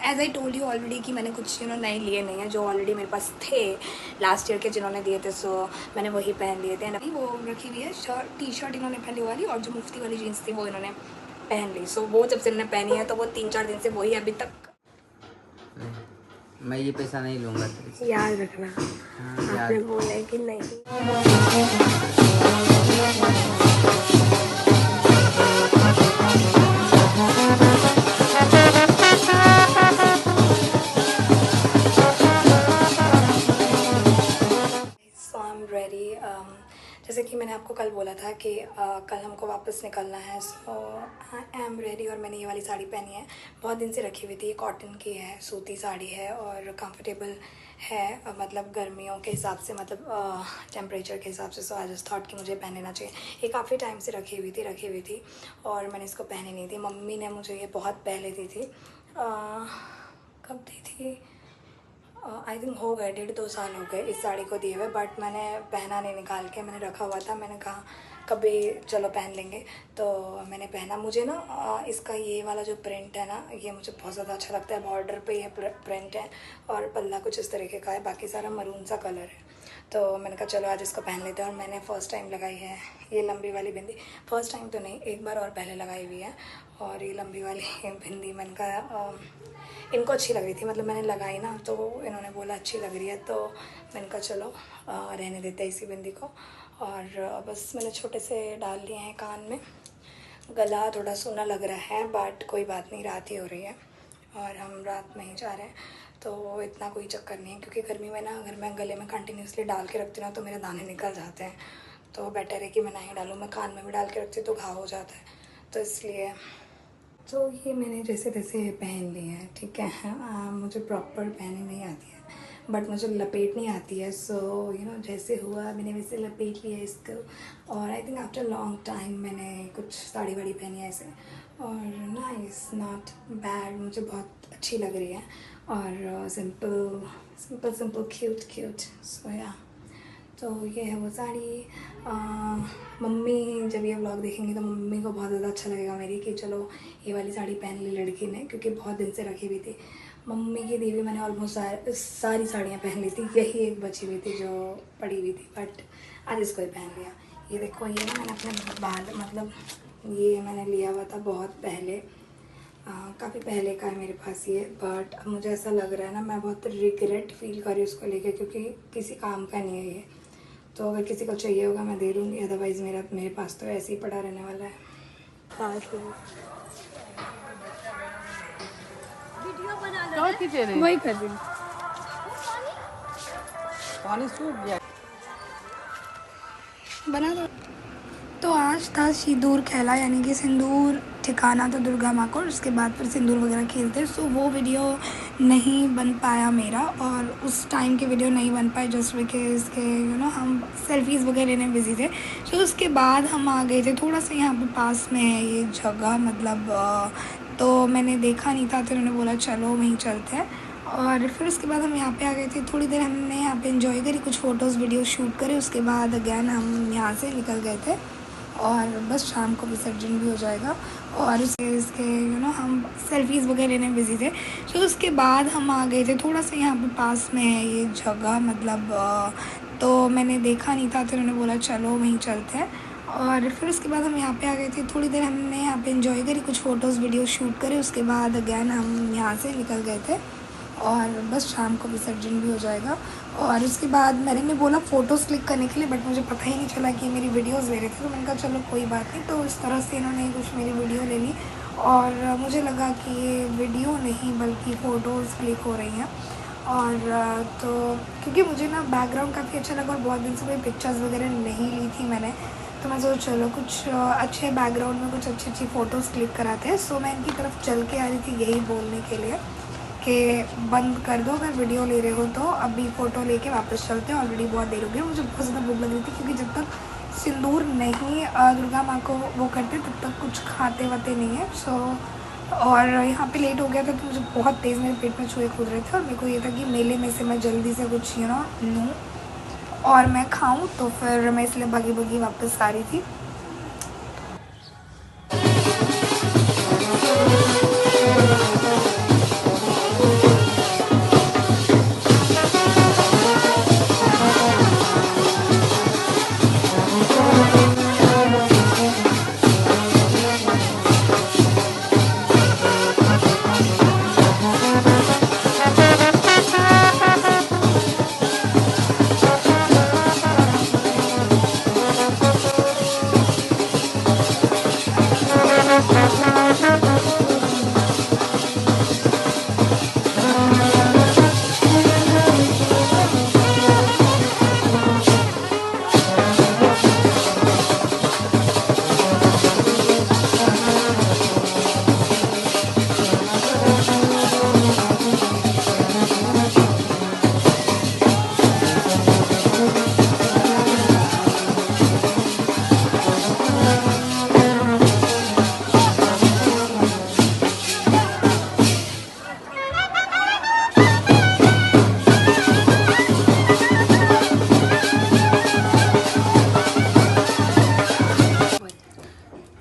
As I told you already कि मैंने कुछ नए लिए नहीं हैं, जो ऑलरेडी मेरे पास थे लास्ट ईयर के जिन्होंने दिए थे, सो मैंने वही पहन लिए थे। नहीं वो रखी हुई है टी शर्ट इन्होंने पहनी वाली, और जो मुफ्ती वाली जीन्स थी वो इन्होंने पहन ली। सो वो जब से इन्होंने पहनी है तो वो 3-4 दिन से वही अभी तक। मैं ये पैसा नहीं लूँगा, याद रखना। आपने बोला है कि नहीं। जैसे कि मैंने आपको कल बोला था कि कल हमको वापस निकलना है, सो आई एम रेडी। और मैंने ये वाली साड़ी पहनी है, बहुत दिन से रखी हुई थी। कॉटन की है, सूती साड़ी है और कंफर्टेबल है, मतलब गर्मियों के हिसाब से, मतलब टेम्परेचर के हिसाब से। सो आई जस्ट थॉट कि मुझे पहन लेना चाहिए। ये काफ़ी टाइम से रखी हुई थी और मैंने इसको पहनी नहीं थी। मम्मी ने मुझे ये बहुत पहले दी थी। कब दी थी? आई थिंक हो गए 1.5-2 साल हो गए इस साड़ी को दिए हुए, बट मैंने पहना नहीं, निकाल के मैंने रखा हुआ था। मैंने कहा कभी चलो पहन लेंगे, तो मैंने पहना। मुझे ना इसका ये वाला जो प्रिंट है ना, ये मुझे बहुत ज़्यादा अच्छा लगता है। बॉर्डर पे ये प्रिंट है और पल्ला कुछ इस तरीके का है, बाकी सारा मरून सा कलर है। तो मैंने कहा चलो आज इसको पहन लेते हैं। और मैंने फ़र्स्ट टाइम लगाई है ये लंबी वाली बिंदी। फ़र्स्ट टाइम तो नहीं, एक बार और पहले लगाई हुई है। और ये लंबी वाली बिंदी मैंने कहा इनको अच्छी लग रही थी, मतलब मैंने लगाई ना तो इन्होंने बोला अच्छी लग रही है, तो मैंने कहा चलो रहने देते हैं इसी बिंदी को। और बस मैंने छोटे से डाल लिए हैं कान में। गला थोड़ा सूना लग रहा है, बट कोई बात नहीं, रात ही हो रही है और हम रात में ही जा रहे हैं, तो इतना कोई चक्कर नहीं है। क्योंकि गर्मी में ना अगर मैं गले में कंटिन्यूसली डाल के रखती हूँ ना तो मेरे दाने निकल जाते हैं, तो बेटर है कि मैं ना ही डालूँ। मैं कान में भी डाल के रखती हूँ तो घाव हो जाता है, तो इसलिए तो ये मैंने जैसे तैसे पहन ली है, ठीक है। मुझे प्रॉपर पहनने नहीं आती है, बट मुझे लपेटनी आती है। सो जैसे हुआ मैंने वैसे लपेट लिया इसको। और I think after long time मैंने कुछ साड़ी वाड़ी पहनी है ऐसे, और नाइस, नॉट बैड, मुझे बहुत अच्छी लग रही है। और सिंपल क्यूट। सो या, तो ये है वो साड़ी। मम्मी जब ये व्लॉग देखेंगी तो मम्मी को बहुत ज़्यादा अच्छा लगेगा मेरी कि चलो ये वाली साड़ी पहन ली लड़की ने, क्योंकि बहुत दिन से रखी हुई थी। मम्मी की दी हुई मैंने ऑलमोस्ट सारी साड़ियाँ पहन ली थी, यही एक बची हुई थी जो पड़ी हुई थी, बट आज इसको ही पहन लिया। ये देखो, ये ना मैंने अपने बाल, मतलब ये मैंने लिया हुआ था बहुत पहले, काफ़ी पहले का है मेरे पास ये, बट अब मुझे ऐसा लग रहा है ना, मैं बहुत रिग्रेट फील कर रही हूँ उसको लेके, क्योंकि किसी काम का नहीं है ये। तो अगर किसी को चाहिए होगा मैं दे दूँगी, अदरवाइज़ मेरे पास तो ऐसे ही पड़ा रहने वाला है। वही कर रही हूँ, पानी सूख गया, बना दो। तो आज था सिंदूर खेला, यानी कि सिंदूर ठिकाना था दुर्गा माँ को, उसके बाद फिर सिंदूर वगैरह खेलते। सो वो वीडियो नहीं बन पाया मेरा, और उस टाइम की वीडियो नहीं बन पाई जस्ट बिकॉज के हम सेल्फीज़ वगैरह लेने बिजी थे। सो उसके बाद हम आ गए थे थोड़ा सा यहाँ पे पास में है ये जगह, मतलब तो मैंने देखा नहीं था, तो उन्होंने बोला चलो वहीं चलते हैं। और फिर उसके बाद हम यहाँ पे आ गए थे, थोड़ी देर हमने यहाँ पे एंजॉय करी, कुछ फ़ोटोज़ वीडियो शूट करे। उसके बाद अगैन हम यहाँ से निकल गए थे, और बस शाम को विसर्जन भी हो जाएगा। और इसके हम सेल्फीज़ वगैरह लेने बिजी थे। तो उसके बाद हम आ गए थे थोड़ा सा यहाँ पे पास में है ये जगह, मतलब तो मैंने देखा नहीं था, तो उन्होंने बोला चलो वहीं चलते हैं। और फिर उसके बाद हम यहाँ पे आ गए थे, थोड़ी देर हमने यहाँ पे एंजॉय करी, कुछ फ़ोटोज़ वीडियो शूट करे। उसके बाद अगैन हम यहाँ से निकल गए थे, और बस शाम को विसर्जन भी हो जाएगा। और उसके बाद मैंने बोला फ़ोटोज़ क्लिक करने के लिए, बट मुझे पता ही नहीं चला कि मेरी वीडियोज़ ले रहे थे, तो मैंने कहा चलो कोई बात नहीं। तो इस तरह से इन्होंने कुछ मेरी वीडियो ले ली, और मुझे लगा कि ये वीडियो नहीं बल्कि फ़ोटोज़ क्लिक हो रही हैं। और तो क्योंकि मुझे ना बैकग्राउंड काफ़ी अच्छा लगा, और बहुत दिन से कोई पिक्चर्स वगैरह नहीं ली थी मैंने, तो मैं सोचा चलो कुछ अच्छे बैकग्राउंड में कुछ अच्छी फ़ोटोज़ क्लिक कराते हैं। सो मैं इनकी तरफ चल के आ रही थी यही बोलने के लिए कि बंद कर दो अगर वीडियो ले रहे हो, तो अभी फ़ोटो लेके वापस चलते हैं, ऑलरेडी बहुत देर हो गई। मुझे बहुत ज़्यादा भूख लग रही थी, क्योंकि जब तक सिंदूर नहीं दुर्गा माँ को वो करते तब तक कुछ खाते वाते नहीं है। सो और यहाँ पे लेट हो गया था, तो मुझे बहुत तेज़ मेरे पेट में चूहे कूद रहे थे, और मेरे को ये था कि मेले में से मैं जल्दी से कुछ लूँ और मैं खाऊँ, तो फिर मैं इसलिए भागी वापस आ रही थी।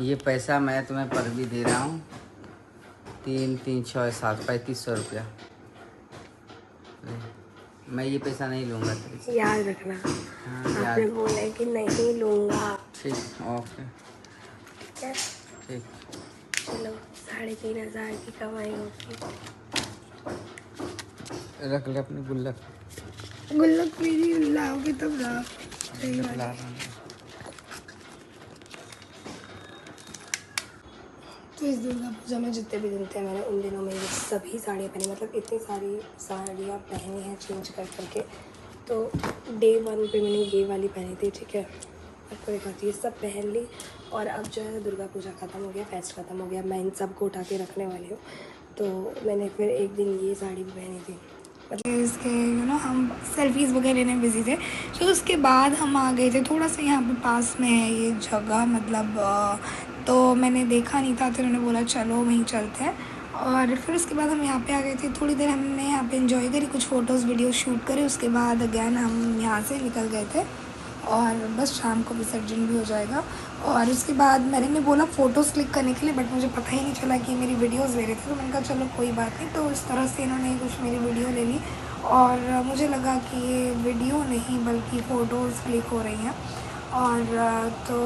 ये पैसा मैं तुम्हें पर भी दे रहा हूँ, 3 3 6 7 3500 रुपया। मैं ये पैसा नहीं लूँगा तेरे से। याद रखना। हाँ, आपने बोला है कि नहीं लूँगा। ठीक, ओके, ठीक है, ठीक। चलो 3500 की कमाई होगी। रख ले अपनी गुल्लक। गुल्लक मेरी लाओगे तब ना। सही बात ला है। रहा हूँ। तो इस दुर्गा पूजा में जितने भी दिन थे मैंने उन दिनों में ये सभी साड़ियाँ पहनी, मतलब इतनी सारी साड़ियाँ पहनी हैं चेंज कर करके। तो डे 1 पे मैंने ये वाली पहनी थी, ठीक है, आपको दिखाती है, सब पहन ली। और अब जो है दुर्गा पूजा ख़त्म हो गया, फेस्ट ख़त्म हो गया, मैं इन सबको उठा के रखने वाली हूँ। तो मैंने फिर एक दिन ये साड़ी भी पहनी थी, मतलब इसके हम सेल्फीज़ वगैरह लेने में बिज़ी थे। तो उसके बाद हम आ गए थे थोड़ा सा यहाँ पे पास में है ये जगह, मतलब तो मैंने देखा नहीं था, तो उन्होंने बोला चलो वहीं चलते हैं। और फिर उसके बाद हम यहाँ पे आ गए थे, थोड़ी देर हमने यहाँ पे एंजॉय करी, कुछ फ़ोटोज़ वीडियो शूट करे। उसके बाद अगैन हम यहाँ से निकल गए थे और बस शाम को विसर्जन भी हो जाएगा। और उसके बाद मैंने बोला फ़ोटोज़ क्लिक करने के लिए, बट मुझे पता ही नहीं चला कि मेरी वीडियोज़ ले रहे थे। तो मैंने कहा चलो कोई बात नहीं। तो इस तरह से इन्होंने कुछ मेरी वीडियो ले ली और मुझे लगा कि ये वीडियो नहीं बल्कि फ़ोटोज़ क्लिक हो रही हैं। और तो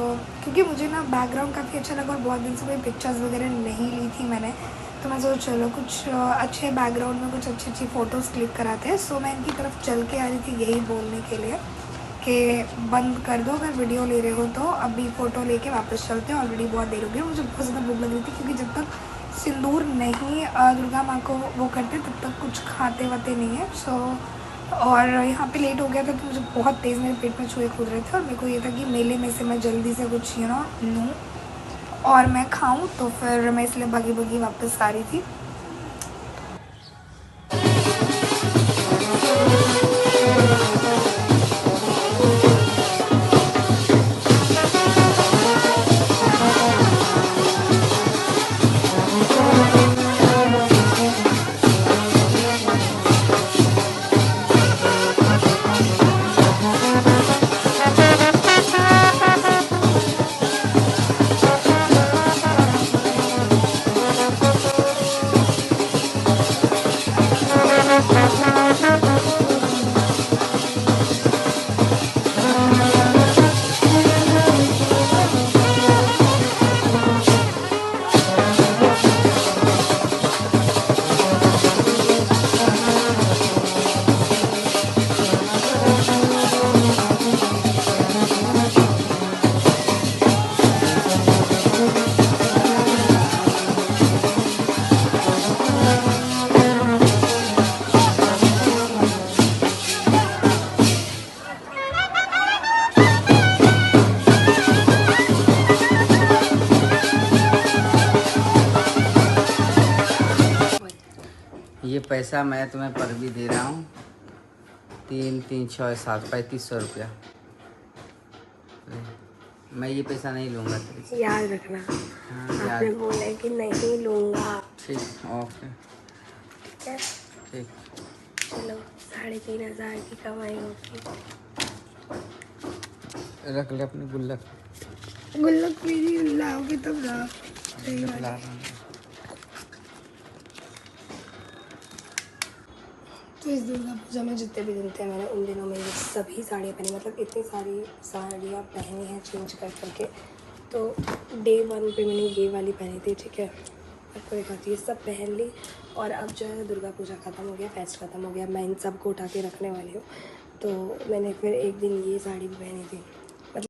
क्योंकि मुझे ना बैकग्राउंड काफ़ी अच्छा लगा और बहुत दिन से कोई पिक्चर्स वगैरह नहीं ली थी मैंने, तो मैं सोचा चलो कुछ अच्छे बैकग्राउंड में कुछ अच्छी अच्छी फ़ोटोज़ क्लिक कराते हैं। सो मैं इनकी तरफ चल के आ रही थी यही बोलने के लिए कि बंद कर दो अगर वीडियो ले रहे हो, तो अभी फ़ोटो लेके वापस चलते हैं, ऑलरेडी बहुत देर हो गई। मुझे बहुत ज़्यादा भूख लग रही थी क्योंकि जब तक सिंदूर नहीं दुर्गा माँ को वो करते तब तक कुछ खाते वाते नहीं है। सो और यहाँ पे लेट हो गया था तो मुझे बहुत तेज़ मेरे पेट में चूहे कूद रहे थे और मेरे को ये था कि मेले में से मैं जल्दी से कुछ लूँ और मैं खाऊँ, तो फिर मैं इसलिए भागी भागी वापस आ रही थी। ये पैसा मैं तुम्हें पर भी दे रहा हूँ, 3 3 6 7 3500 रुपया। मैं ये पैसा नहीं लूँगा तेरे से। याद रखना। हाँ, आपने बोला है कि नहीं लूँगा। ठीक, ओके, ठीक है, ठीक। चलो 3500 की कमाई होगी। रख ले अपनी गुल्लक। गुल्लक मेरी लाओगे तब ना। सही बात ला है। रहा हूँ। तो इस दुर्गा पूजा में जितने भी दिन थे मैंने उन दिनों में ये सभी साड़ियाँ पहनी, मतलब इतनी सारी साड़ियाँ पहनी हैं चेंज कर करके। तो डे 1 पे मैंने ये वाली पहनी थी, ठीक है, आपको दिखाती है, सब पहन ली। और अब जो है दुर्गा पूजा ख़त्म हो गया, फेस्ट ख़त्म हो गया, मैं इन सबको उठा के रखने वाली हूँ। तो मैंने फिर एक दिन ये साड़ी भी पहनी थी।